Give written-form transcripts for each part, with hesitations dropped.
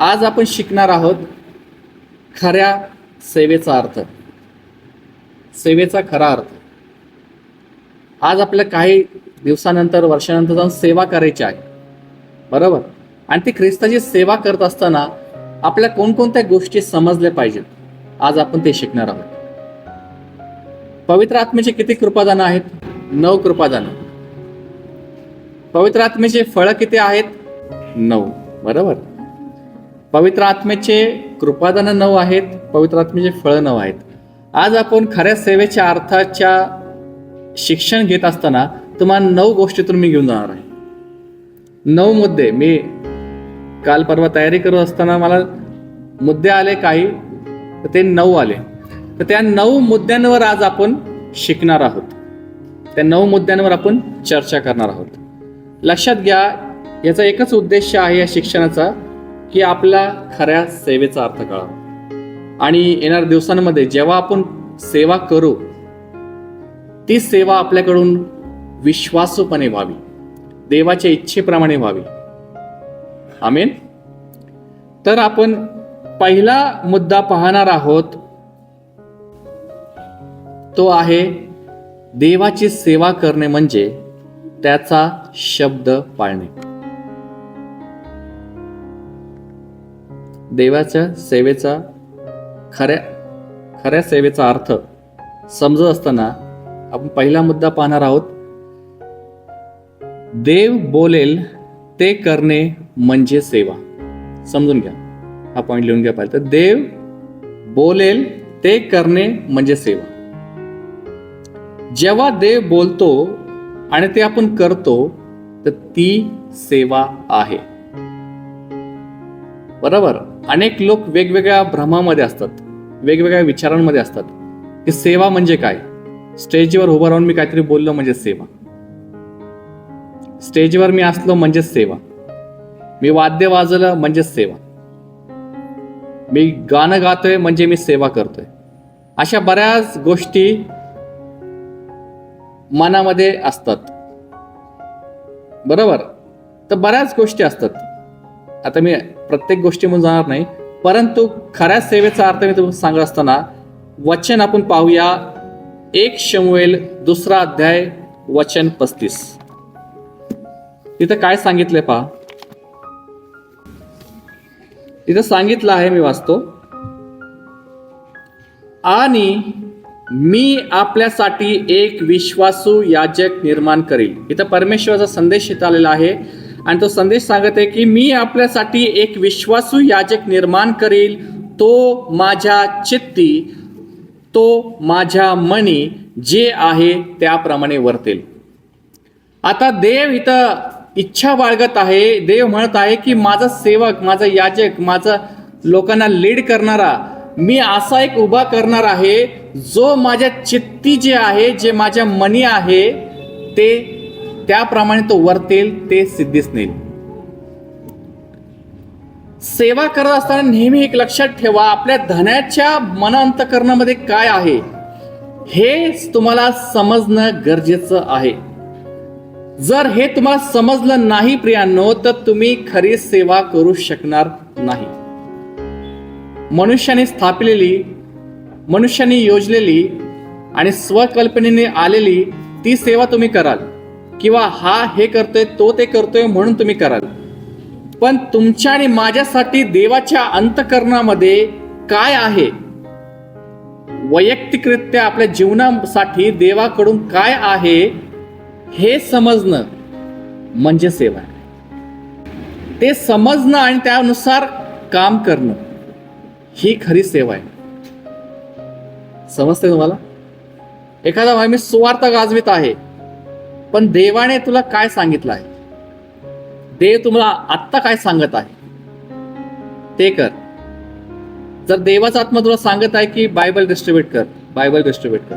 आज आपण शिकणार आहोत खऱ्या सेवेचा अर्थ, सेवेचा खरा अर्थ. आज आपल्याला काही दिवसानंतर वर्षानंतर जाऊन सेवा करायची आहे, बरोबर. आणि ती ख्रिस्ताची सेवा करत असताना आपल्याला कोणकोणत्या गोष्टी समजल्या पाहिजेत, आज आपण ते शिकणार आहोत. पवित्र आत्म्याचे किती कृपादान आहेत? 9 कृपादान. पवित्र आत्म्याचे फळं किती आहेत? 9, बरोबर. पवित्र आत्म्याचे कृपादान 9 आहेत, पवित्र आत्म्याचे फळं 9 आहेत. आज आपण खऱ्या सेवेच्या अर्थाच्या शिक्षण घेत असताना तुम्हाला 9 गोष्टीतून मी घेऊन जाणार आहे. 9 मुद्दे. मी काल परवा तयारी करत असताना मला मुद्दे आले काही, तर ते 9 आले. तर त्या 9 मुद्द्यांवर आज आपण शिकणार आहोत. त्या 9 मुद्द्यांवर आपण चर्चा करणार आहोत. लक्षात घ्या, याचा एकच उद्देश आहे या शिक्षणाचा, की आपला खऱ्या सेवेचा अर्थ कळावा. आणि येणाऱ्या दिवसांमध्ये जेव्हा आपण सेवा करू, ती सेवा आपल्याकडून विश्वासूपणे व्हावी, देवाच्या इच्छेप्रमाणे व्हावी. आमेन. तर आपण पहिला मुद्दा पाहणार आहोत, तो आहे देवाची सेवा करणे म्हणजे त्याचा शब्द पाळणे. देवाच्या सेवेचा खऱ्या सेवेचा अर्थ समजत असताना आपण पहिला मुद्दा पाहणार आहोत, देव बोलेल ते करणे म्हणजे सेवा. समजून घ्या, हा पॉइंट लिहून घ्या पाहिजे. तर देव बोलेल ते करणे म्हणजे सेवा. जेव्हा देव बोलतो आणि ते आपण करतो, तर ती सेवा आहे, बरोबर. अनेक लोक वेगवेगळ्या भ्रमामध्ये असतात, वेगवेगळ्या विचारांमध्ये असतात की सेवा म्हणजे काय. स्टेजवर उभं राहून मी काहीतरी बोललो म्हणजे सेवा, स्टेजवर मी असलो म्हणजे सेवा, मी वाद्य वाजवलं म्हणजे सेवा, मी गाणं गातोय म्हणजे मी सेवा करतोय. अशा बऱ्याच गोष्टी मनामध्ये असतात, बरोबर. तर बऱ्याच गोष्टी असतात. आता मी प्रत्येक गोष्टीमध्ये जाणार नाही, परंतु खऱ्या सेवेचा अर्थ मी तुम्हाला सांगत असताना वचन आपण पाहूया. 1 शमूएल 2 अध्याय वचन 35. तिथं काय सांगितलंय पहा. तिथं सांगितलं आहे, मी वाचतो. आणि मी आपल्यासाठी एक विश्वासू याजक निर्माण करील. इथं परमेश्वराचा संदेश इथं आलेला आहे आणि तो संदेश सांगत आहे की मी आपल्यासाठी एक विश्वासू याजक निर्माण करील, तो माझ्या चित्ती, तो माझ्या मनी जे आहे त्याप्रमाणे वर्तेल. आता देव इथं इच्छा बाळगत आहे. देव म्हणत आहे की माझा सेवक, माझा याजक, माझा लोकांना लीड करणारा मी असा एक उभा करणार आहे, जो माझ्या चित्ती जे आहे, जे माझ्या मनी आहे, ते त्याप्रमाणे तो वर्तेल, ते सिद्धीस नेईल. सेवा करत असताना नेहमी एक लक्षात ठेवा, आपल्या धनाच्या मन अंतःकरणामध्ये काय आहे हे तुम्हाला समजणं गरजेचं आहे. जर हे तुम्हाला समजलं नाही प्रियांनो, तर तुम्ही खरी सेवा करू शकणार नाही. मनुष्याने स्थापिलेली, मनुष्याने योजलेली आणि स्वकल्पनेने आलेली ती सेवा तुम्ही कराल, किंवा हा हे करतोय, तो ते करतोय म्हणून तुम्ही कराल. पण तुमच्या आणि माझ्यासाठी देवाच्या अंतःकरणामध्ये काय आहे, वैयक्तिकरित्या आपल्या जीवनासाठी देवाकडून काय आहे हे समजणं म्हणजे सेवा. ते समजणं आणि त्यानुसार काम करणं ही खरी सेवा आहे. समजते तुम्हाला? एखादा भाई मी सुवार्ता गाजवित आहे, पण देवाने तुला काय सांगितलं आहे, देव तुम्हाला आत्ता काय सांगत आहे ते कर. जर देवाचा आत्मा तुला सांगत आहे की बायबल डिस्ट्रीब्यूट कर, बायबल डिस्ट्रीब्यूट कर.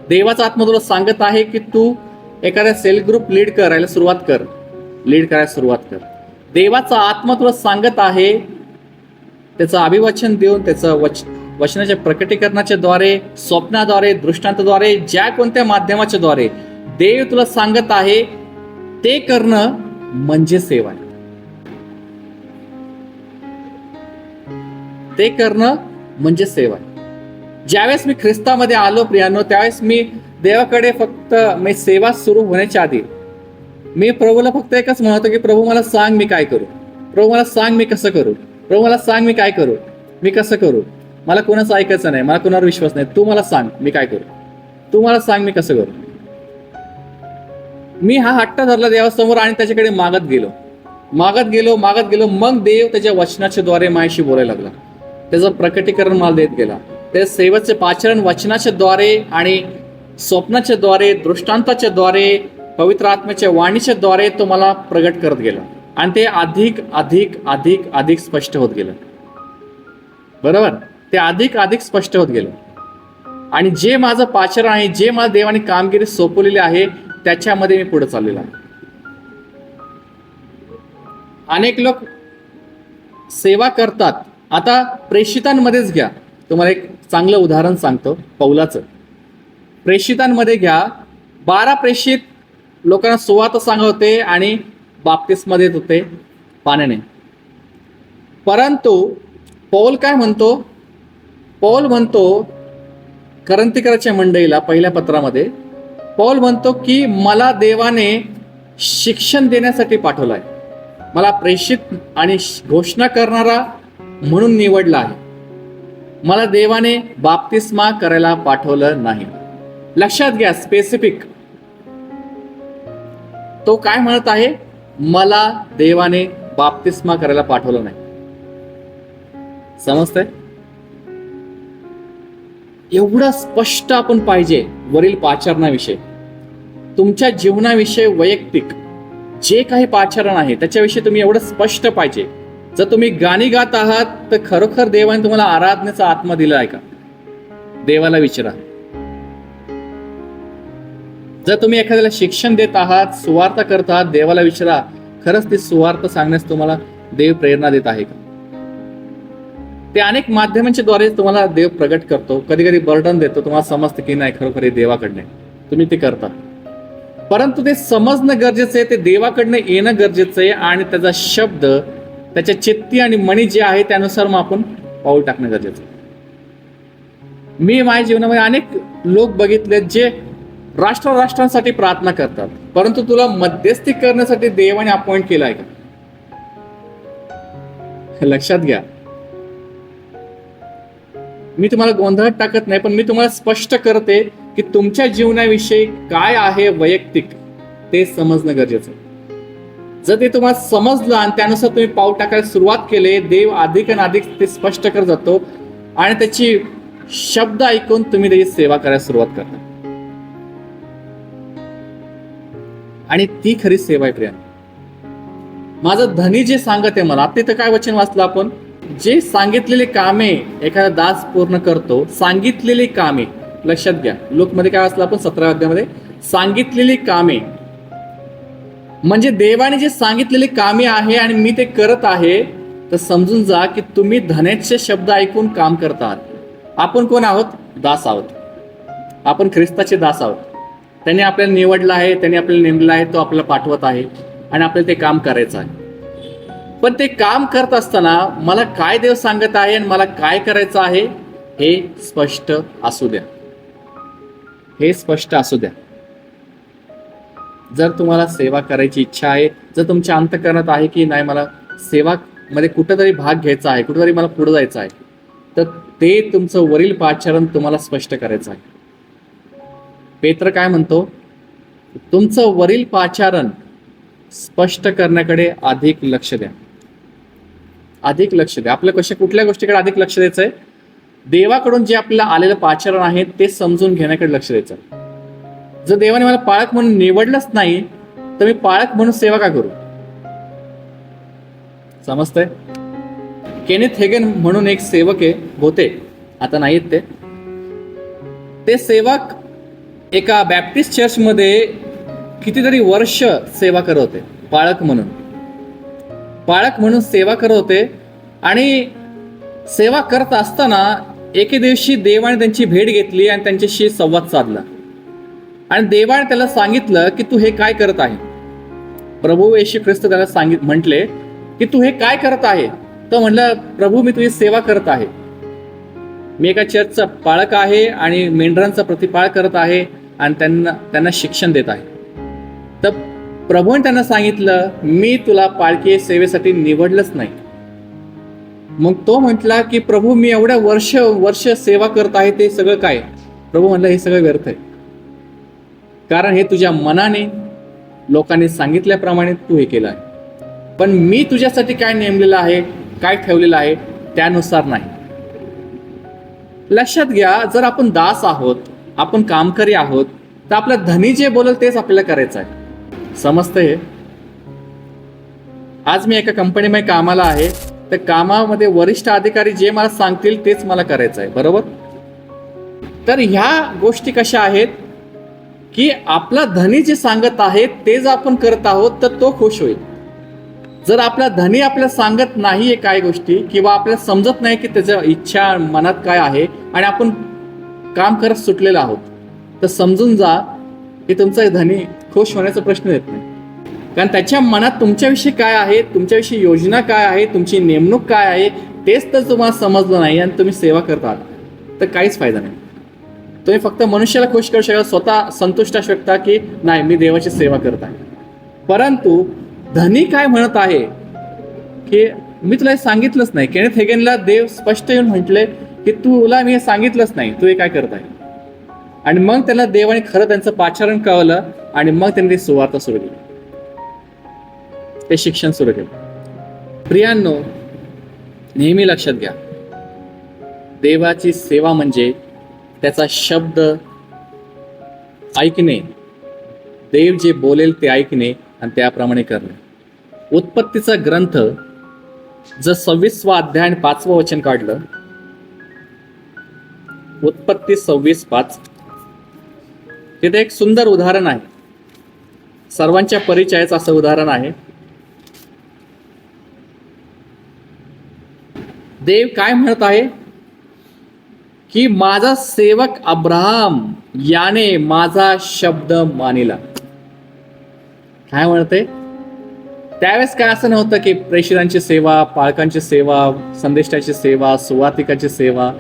देवाचा आत्मा तुला सांगत आहे की तू एखाद्या सेल ग्रुप लीड करायला सुरुवात कर, लीड करायला सुरुवात कर. देवाचा आत्मा तुला सांगत आहे, त्याचं अभिवचन देऊन, त्याचं वचनाच्या प्रकटीकरणाच्या द्वारे, स्वप्नाद्वारे, दृष्टांताद्वारे, ज्या कोणत्या माध्यमाच्या द्वारे देव तुला सांगत आहे ते करणं म्हणजे सेवा आहे. ते करणं म्हणजे सेवा. ज्यावेळेस मी ख्रिस्तामध्ये आलो प्रियांनो, त्यावेळेस मी देवाकडे फक्त मी सेवा सुरू होण्याच्या आधी मी प्रभूला फक्त एकच म्हणतो की प्रभू मला सांग मी काय करू, प्रभू मला सांग मी कसं करू, प्रभू मला सांग मी काय करू, मी कसं करू. मला कोणाचं ऐकायचं नाही, मला कोणावर विश्वास नाही. तू मला सांग मी काय करू, तू मला सांग मी कसं करू. मी हा हट्ट धरला देवासमोर आणि त्याच्याकडे मागत गेलो. मग देव त्याच्या वचनाच्या द्वारे माझ्याशी बोलायला लागला. त्याचं प्रकटीकरण मला देत गेला. त्या सेवेचे पाचरण वचनाच्या द्वारे आणि स्वप्नाच्या द्वारे, दृष्टांताच्या द्वारे, पवित्र आत्म्याच्या वाणीच्या द्वारे तो मला प्रगट करत गेला आणि ते अधिक अधिक अधिक अधिक स्पष्ट होत गेलं. बरोबर, ते अधिक अधिक स्पष्ट होत गेलं. आणि जे माझं पाचरण आहे, जे मला देवाने कामगिरी सोपवलेली आहे, त्याच्यामध्ये मी पुढे चाललेलो आहे. अनेक लोक सेवा करतात. आता प्रेषितांमध्येच घ्या, तुम्हाला एक चांगलं उदाहरण सांगतो पौलाचं. प्रेषितांमध्ये घ्या, 12 प्रेषित लोकांना सुवार्ता सांगत होते आणि बाप्तिस्मा देत होते पाण्याने. परंतु पौल काय म्हणतो? पौल म्हणतो करंथीकराच्या मंडळीला पहिल्या पत्रामध्ये, पौल म्हणतो की मला देवाने शिक्षण देण्यासाठी पाठवलं आहे, मला प्रेषित आणि घोषणा करणारा म्हणून निवडला आहे, मला देवाने बाप्तिस्मा करायला पाठवलं नाही. लक्षात घ्या, स्पेसिफिक तो काय म्हणत आहे, मला देवाने बाप्तिस्मा करायला पाठवलं नाही. समजतंय? एवढं स्पष्ट आपण पाहिजे वरील पाचारणाविषयी. तुमच्या जीवनाविषयी वैयक्तिक जे काही पाचारण आहे त्याच्याविषयी तुम्ही एवढं स्पष्ट पाहिजे. जर तुम्ही गाणी गात आहात तर खरोखर देवाने तुम्हाला आराधनेचा आत्मा दिला आहे का? देवाला विचारा. जर तुम्ही एखाद्याला शिक्षण देत आहात, सुवार्ता करत आहात, देवाला विचारा, खरंच ती सुवार्ता सांगण्यास तुम्हाला देव प्रेरणा देत आहे का? ते अनेक माध्यमांच्या द्वारे तुम्हाला देव प्रगट करतो. कधी कधी बर्डन देतो, तुम्हाला समजतं की नाही खरोखर हे देवाकडनं, तुम्ही ते करता. परंतु ते समजणं गरजेचं आहे, ते देवाकडनं येणं गरजेचं आहे आणि त्याचा शब्द त्याच्या चित्ती आणि मनी जे आहे त्यानुसार मग आपण पाऊल टाकणं गरजेचं आहे. मी माझ्या जीवनामध्ये अनेक लोक बघितलेत जे राष्ट्रांसाठी प्रार्थना करतात, परंतु तुला मध्यस्थी करण्यासाठी देवाने अपॉइंट केलं आहे का? लक्षात घ्या, मी तुम्हाला गोंधळात टाकत नाही, पण मी तुम्हाला स्पष्ट करते की तुमच्या जीवनाविषयी काय आहे वैयक्तिक ते समजणं गरजेचं आहे. जर ते तुम्हाला समजलं आणि त्यानुसार तुम्ही पाऊल टाकायला सुरुवात केले, देव अधिक आणि अधिक ते स्पष्ट करत जातो आणि त्याची शब्द ऐकून तुम्ही त्याची सेवा करायला सुरुवात करता. आणि ती खरी सेवा आहे प्रिया. माझं धनी जे सांगत आहे मला, आता तर काय वचन वाचलं आपण, जे सांगितलेली कामे एखादा दास पूर्ण करतो, सांगितलेली कामे. लक्षात घ्या, लोकमध्ये काय वाचलं आपण 17व्या अध्यायामध्ये, सांगितलेली कामे म्हणजे देवाने जे सांगितलेली कामे आहे आणि मी ते करत आहे, तर समजून जा की तुम्ही धन्याचे शब्द ऐकून काम करत आहात. आपण कोण आहोत? दास आहोत. आपण ख्रिस्ताचे दास आहोत. त्यांनी आपल्याला निवडलं आहे, त्यांनी आपल्याला नेमलं आहे, तो आपल्याला पाठवत आहे आणि आपल्याला ते काम करायचं आहे. पण ते काम करत असताना मला काय देव सांगत आहे आणि मला काय करायचं आहे हे स्पष्ट असू द्या. हे स्पष्ट असू द्या. जर तुम्हाला सेवा करायची इच्छा आहे, जर तुमच्या अंतःकरणात आहे की नाही मला सेवा मध्ये कुठेतरी भाग घ्यायचा आहे, कुठेतरी मला पुढे जायचं आहे, तर ते तुमचं वरील पाचारण तुम्हाला स्पष्ट करायचं आहे. पेत्र काय म्हणतो? तुमचं वरील पाचारण स्पष्ट करण्याकडे अधिक लक्ष द्या. अधिक लक्ष द्या. आपल्या कुठल्या गोष्टीकडे अधिक लक्ष द्यायचंय? देवाकडून जे आपल्याला आलेलं पाचारण आहे ते समजून घेण्याकडे लक्ष द्यायचं. जर देवाने मला पाळक म्हणून निवडलंच नाही तर मी पाळक म्हणून सेवा का करू? समजतंय? केनेथ हेगन म्हणून एक सेवक आहे, होते, आता नाहीत ते सेवक एका बॅप्टिस्ट चर्चमध्ये कितीतरी वर्ष सेवा करत होते. पाळक म्हणून सेवा करत होते आणि सेवा करत असताना एके दिवशी देवाने त्यांची भेट घेतली आणि त्यांच्याशी संवाद साधला आणि देवाने त्याला सांगितलं की तू हे काय करत आहे. प्रभू येशू ख्रिस्त त्याला म्हटले की तू हे काय करत आहे. तो म्हणला, प्रभू मी तुझी सेवा करत आहे, मी एका चर्चचा पाळक आहे आणि मेंढरांचा प्रतिपाळ करत आहे आणि त्यांना शिक्षण देत आहे. तर प्रभूने त्यांना सांगितलं, मी तुला पाळकीय सेवेसाठी निवडलंच नाही. मग तो म्हटला की प्रभू मी एवढ्या वर्ष सेवा करत आहे, ते सगळं काय? प्रभू म्हणलं, हे सगळं व्यर्थ आहे, कारण हे तुझ्या मनाने लोकांनी सांगितल्याप्रमाणे तू हे केलं आहे, पण मी तुझ्यासाठी काय नेमलेलं आहे, काय ठेवलेलं आहे त्यानुसार नाही. लक्षात घ्या, जर आपण दास आहोत, आपण कामकरी आहोत, तर आपल्या धनी जे बोलल तेच आपल्याला करायचं आहे. समजतंय? आज मी एका कंपनीमध्ये कामाला आहे, तर कामामध्ये वरिष्ठ अधिकारी जे मला सांगतील तेच मला करायचं आहे, बरोबर? तर ह्या गोष्टी कशा आहेत की आपला धनी जे सांगत आहे ते जर आपण करत आहोत तर तो खुश होईल. जर आपला धनी आपल्याला सांगत नाहीये काय गोष्टी, किंवा आपल्याला समजत नाही की त्याच्या इच्छा मनात काय आहे आणि आपण काम करत सुटलेलो आहोत, तर समजून जा की तुमचा धनी खुश होण्याचा प्रश्न येत नाही. कारण त्याच्या मनात तुमच्याविषयी काय आहे, तुमच्याविषयी योजना काय आहे, तुमची नेमणूक काय आहे, तेच तर तुम्हाला समजलं नाही आणि तुम्ही सेवा करतात तर काहीच फायदा नाही. तुम्ही फक्त मनुष्याला खुश करू शकता, स्वतः संतुष्ट असू शकता की नाही मी देवाची सेवा करत आहे. परंतु धनी काय म्हणत आहे की मी तुला हे सांगितलंच नाही. केनेथ हेगेनला देव स्पष्ट येऊन म्हटले की तुला मी हे सांगितलंच नाही, तू हे काय करत आहे. आणि मग त्याला देवाने खरं त्यांचं पाचारण कळवलं आणि मग त्यांनी सुवार्ता सुरू केली, ते शिक्षण सुरू केलं. प्रियांनो, नेहमी लक्षात घ्या, देवाची सेवा म्हणजे त्याचा शब्द ऐकणे, देव जे बोलेल ते ऐकणे आणि त्याप्रमाणे करणे. उत्पत्तीचा ग्रंथ जर 26वा अध्याय आणि 5वं वचन काढलं, उत्पत्ती 26:5, तिथे एक सुंदर उदाहरण आहे, सर्वांच्या परिचयाचं असं उदाहरण आहे. देव काय म्हणत आहे की माझा सेवक अब्राहम याने माझा शब्द मानिला. काय म्हणते? त्यावेळेस काय असं नव्हतं की प्रेषितांची सेवा, पालकांची सेवा, संदेष्टाची सेवा, सुवातिकाची सेवा,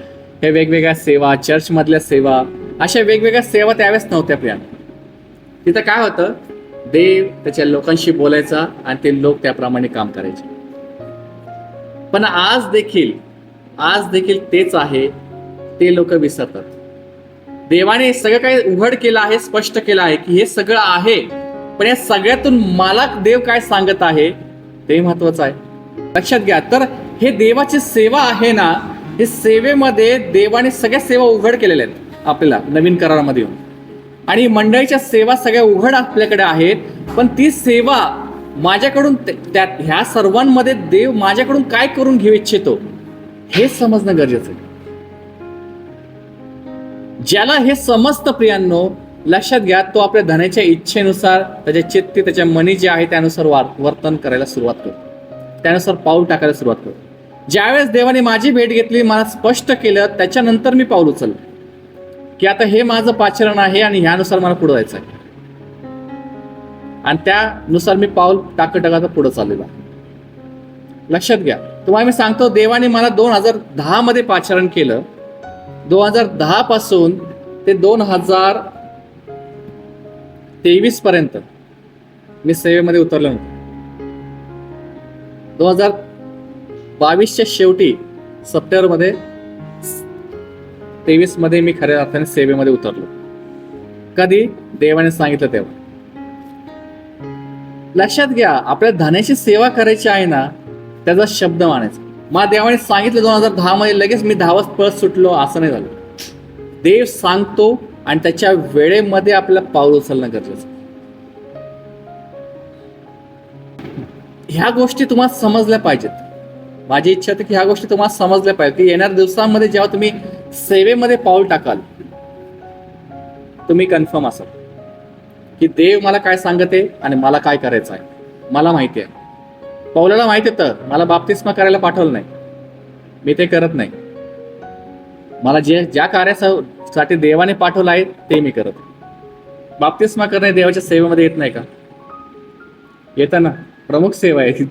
हे वेगवेगळ्या सेवा, चर्चमधल्या सेवा, अशा वेगवेगळ्या सेवा त्यावेळेस नव्हत्या. प्रिया, तिथं काय होतं, देव त्याच्या लोकांशी बोलायचा आणि ते लोक त्याप्रमाणे काम करायचे. पण आज देखील तेच आहे, ते लोक विसरतात. देवाने सगळं काही उघड केलं आहे, स्पष्ट केलं आहे की हे सगळं आहे, पण या सगळ्यातून मला देव काय सांगत आहे ते महत्वाचं आहे. लक्षात घ्या. तर हे देवाची सेवा आहे ना, हे सेवेमध्ये देवाने सगळ्या सेवा उघड केलेल्या आहेत आपल्याला नवीन करारामध्ये येऊन, आणि मंडळीच्या सेवा सगळ्या उघड आपल्याकडे आहेत. पण ती सेवा माझ्याकडून ह्या सर्वांमध्ये देव माझ्याकडून काय करून घेऊ इच्छितो हे समजणं गरजेचं आहे. ज्याला हे समजतं प्रियांनो, लक्षात घ्या, तो आपल्या धनाच्या इच्छेनुसार, त्याच्या चित्ती, त्याच्या मनी जे आहे त्यानुसार वर्तन करायला सुरुवात करतो, त्यानुसार पाऊल टाकायला सुरुवात करतो. ज्यावेळेस देवाने माझी भेट घेतली, मला स्पष्ट केलं, त्याच्यानंतर मी पाऊल उचललं की आता हे माझं पाचरण आहे आणि ह्यानुसार मला पुढे जायचं आहे, आणि त्यानुसार मी पाऊल टाकत पुढे चाललेलो. लक्षात घ्या, तुम्हाला मी सांगतो, देवाने मला 2010 मध्ये पाचारण केलं. 2010 पासून ते 2023 पर्यंत मी सेवेमध्ये उतरलो नव्हतो. 2022च्या शेवटी सप्टेंबरमध्ये 23 मध्ये मी खऱ्या अर्थाने सेवेमध्ये उतरलो. कधी? देवाने सांगितलं तेव्हा. लक्षात घ्या, आपल्या धनाची सेवा करायची आहे ना, त्याचा शब्द मानायचा. मला देवाने सांगितलं 2010 मध्ये, लगेच मी धावत पळत सुटलो असं नाही झालं. देव सांगतो आणि त्याच्या वेळेमध्ये आपल्याला पाऊल उचलणं गरजेचं. ह्या गोष्टी तुम्हाला समजल्या पाहिजेत. माझी इच्छा होती की ह्या गोष्टी तुम्हाला समजल्या पाहिजेत की येणाऱ्या दिवसांमध्ये जेव्हा तुम्ही सेवेमध्ये पाऊल टाकाल, तुम्ही कन्फर्म असाल की देव मला काय सांगत आहे आणि मला काय करायचं आहे. मला माहिती आहे. पौलाला माहिती होतं, मला बाप्तिस्मा करायला पाठवलं नाही, मी ते करत नाही. मला ज्या कार्यासाठी देवाने पाठवलं आहे ते मी करत. बाप्तिस्मा करणे देवाच्या सेवेमध्ये येत नाही का? येतं ना. प्रमुख सेवा आहे.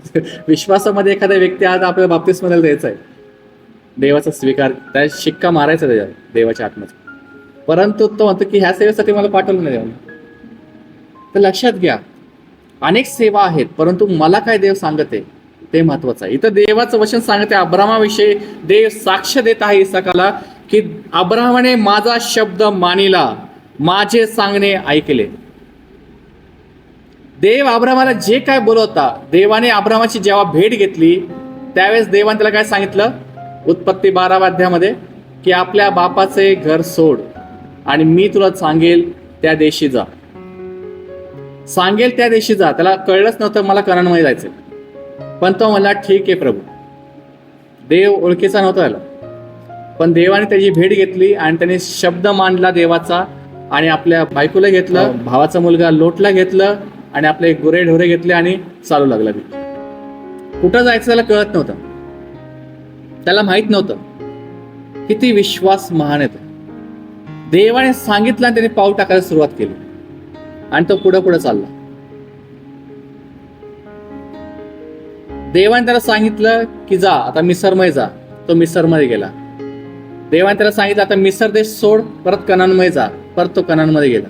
विश्वासामध्ये एखादा व्यक्ती आज आपल्याला बाप्तिस्माला द्यायचा आहे, देवाचा स्वीकार, त्या शिक्का मारायचा त्याच्यावर देवाच्या आत्म्याचा, परंतु तो म्हणतो की ह्या सेवेसाठी मला पाठवलं नाही देवाने. तर लक्षात घ्या, अनेक सेवा आहेत, परंतु मला काय देव सांगत आहे ते महत्वाचं आहे. इथं देवाचं वचन सांगते अब्रामाविषयी, देव साक्ष देत आहे इसाकाला की अब्रामाने माझा शब्द मानिला, माझे सांगणे ऐकले. देव अब्रामाला जे काय बोलवता, देवाने अब्रामाची जेव्हा भेट घेतली त्यावेळेस देवाने त्याला काय सांगितलं, उत्पत्ती 12व्या अध्यायामध्ये, की आपल्या बापाचे घर सोड आणि मी तुला सांगेल त्या देशी जा. सांगेल त्या देशी जा. त्याला कळलंच नव्हतं मला कनानमध्ये जायचं, पण तो म्हणला ठीक आहे प्रभू. देव ओळखीचा नव्हता त्याला, पण देवाने त्याची भेट घेतली आणि त्याने शब्द मांडला देवाचा, आणि आपल्या बायकोला घेतलं, भावाचा मुलगा लोटला घेतलं आणि आपले गुरे ढोरे घेतले आणि चालू लागला. कुठं जायचं त्याला कळत नव्हतं, त्याला माहित नव्हतं. किती विश्वास महान येतो. देवाने सांगितलं आणि त्याने पाऊल टाकायला सुरुवात केली आणि तो पुढे पुढे चालला. देवाने त्याला सांगितलं की जा आता मिसरमध्ये जा, तो मिसरमध्ये गेला. देवाने त्याला सांगितलं आता मिसर देश सोड, परत कनानमध्ये जा, परत तो कनानमध्ये गेला.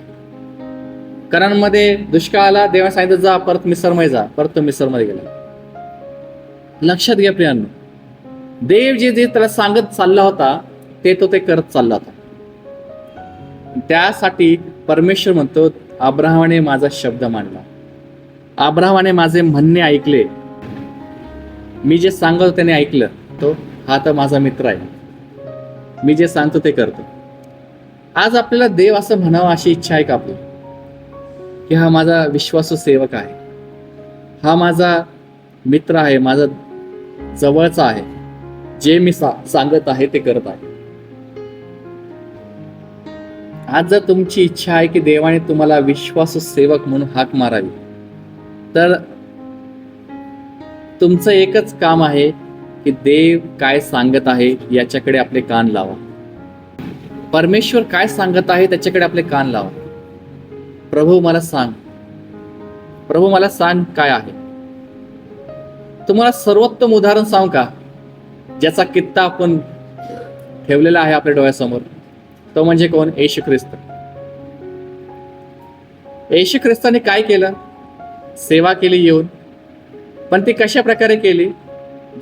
कनानमध्ये दुष्काळ आला, देवाने सांगितलं जा परत मिसरमध्ये जा, परत तो मिसरमध्ये गेला. लक्षात घ्या प्रियांनो, देव जे जे त्याला सांगत चालला होता ते तो करत चालला होता. त्यासाठी परमेश्वर म्हणतो अब्राहामाने माझा शब्द मानला, अब्राहामाने माझे म्हणणे ऐकले, मी जे सांगतो त्याने ऐकलं, तो हा तर माझा मित्र आहे, मी जे सांगतो ते करतो. आज आपल्याला देव असं म्हणावं अशी इच्छा आहे का आपली, की हा माझा विश्वासू सेवक आहे, हा माझा मित्र आहे, माझा जवळचा आहे, जे मी सांगत आहे ते करत आहे. आज जर तुमची इच्छा आहे की देवाने तुम्हाला विश्वासू सेवक म्हणून हाक मारावी, तर तुमचं एकच काम आहे की देव काय सांगत आहे याच्याकडे आपले कान लावा. परमेश्वर काय सांगत आहे त्याच्याकडे आपले कान लावा. प्रभू मला सांग, प्रभू मला सांग काय आहे. तुम्हाला सर्वोत्तम उदाहरण सांगू का, ज्याचा कित्ता आपण ठेवलेला आहे आपल्या डोळ्यासमोर, तो म्हणजे कोण, येशू ख्रिस्त. येशू ख्रिस्ताने काय केलं, सेवा केली येऊन, पण ती कशा प्रकारे केली.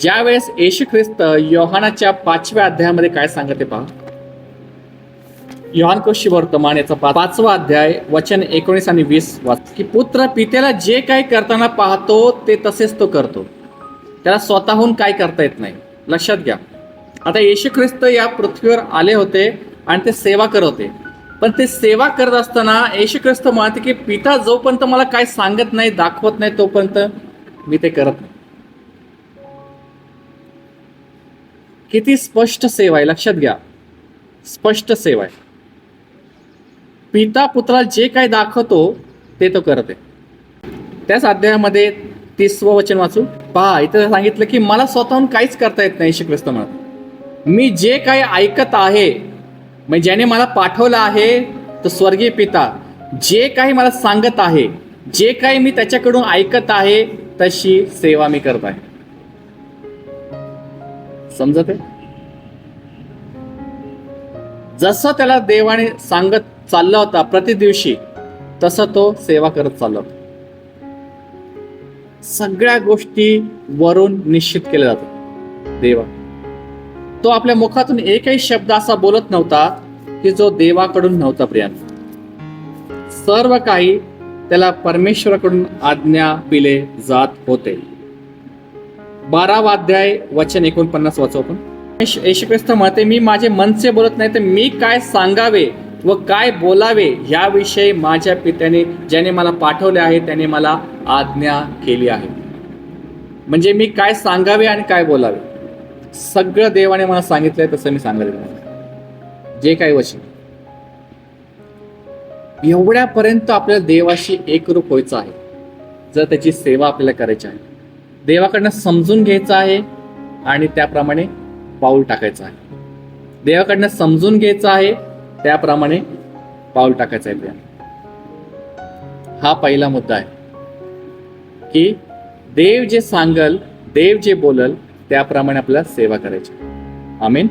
ज्या वेळेस येशू ख्रिस्त योहानाच्या 5व्या अध्यायामध्ये काय सांगते पहा. योहान कोशी वर्तमान याचा 5वा अध्याय वचन 19 आणि 20 वाच, की पुत्र पित्याला जे काही करताना पाहतो ते तसेच तो करतो, त्याला स्वतःहून काय करता येत नाही. लक्षात घ्या, आता येशू ख्रिस्त या पृथ्वीवर आले होते आणि ते सेवा करत होते, पण ते सेवा करत असताना येशू ख्रिस्त म्हणते की पिता जोपर्यंत मला काय सांगत नाही, दाखवत नाही, तोपर्यंत मी ते करत नाही. किती स्पष्ट सेवा आहे, लक्षात घ्या, स्पष्ट सेवा आहे. पिता पुत्राला जे काही दाखवतो ते तो करत आहे. त्याच अध्यायामध्ये 30वं वचन वाचू पहा. इथं सांगितलं की मला स्वतःहून काहीच करता येत नाही. येशू ख्रिस्त म्हणत, मी जे काही ऐकत आहे, म्हणजे ज्याने मला पाठवलं आहे तो स्वर्गीय पिता जे काही मला सांगत आहे, जे काही मी त्याच्याकडून ऐकत आहे, तशी सेवा मी करत आहे. समजत आहे? जसं त्याला देवाने सांगत चालला होता प्रति दिवशी, तसं तो सेवा करत चालला होता. सगळ्या गोष्टी वरून निश्चित केल्या जातात. देवा तो आपल्या मुखातून एकही शब्द असा बोलत नव्हता की जो देवाकडून नव्हता. प्रियांनो, सर्व काही त्याला परमेश्वराकडून आज्ञा दिले जात होते. 12वा अध्याय वचन 49 वाचू आपण. येशू ख्रिस्त म्हणते, मी माझे मनसे बोलत नाही, तर मी काय सांगावे व काय बोलावे याविषयी माझ्या पित्याने ज्याने मला पाठवले आहे त्याने मला आज्ञा केली आहे. म्हणजे मी काय सांगावे आणि काय बोलावे सगळं देवाने मला सांगितलंय, तसं मी सांगायला जे काही वचन. एवढ्यापर्यंत आपल्याला देवाशी एकरूप व्हायचं आहे. जर त्याची सेवा आपल्याला करायची आहे, देवाकडनं समजून घ्यायचं आहे आणि त्याप्रमाणे पाऊल टाकायचं आहे. देवाकडनं समजून घ्यायचं आहे, त्याप्रमाणे पाऊल टाकायचं आहे. हा पहिला मुद्दा आहे की देव जे सांगल, देव जे बोलल त्याप्रमाणे आपल्याला सेवा करायची. आमीन.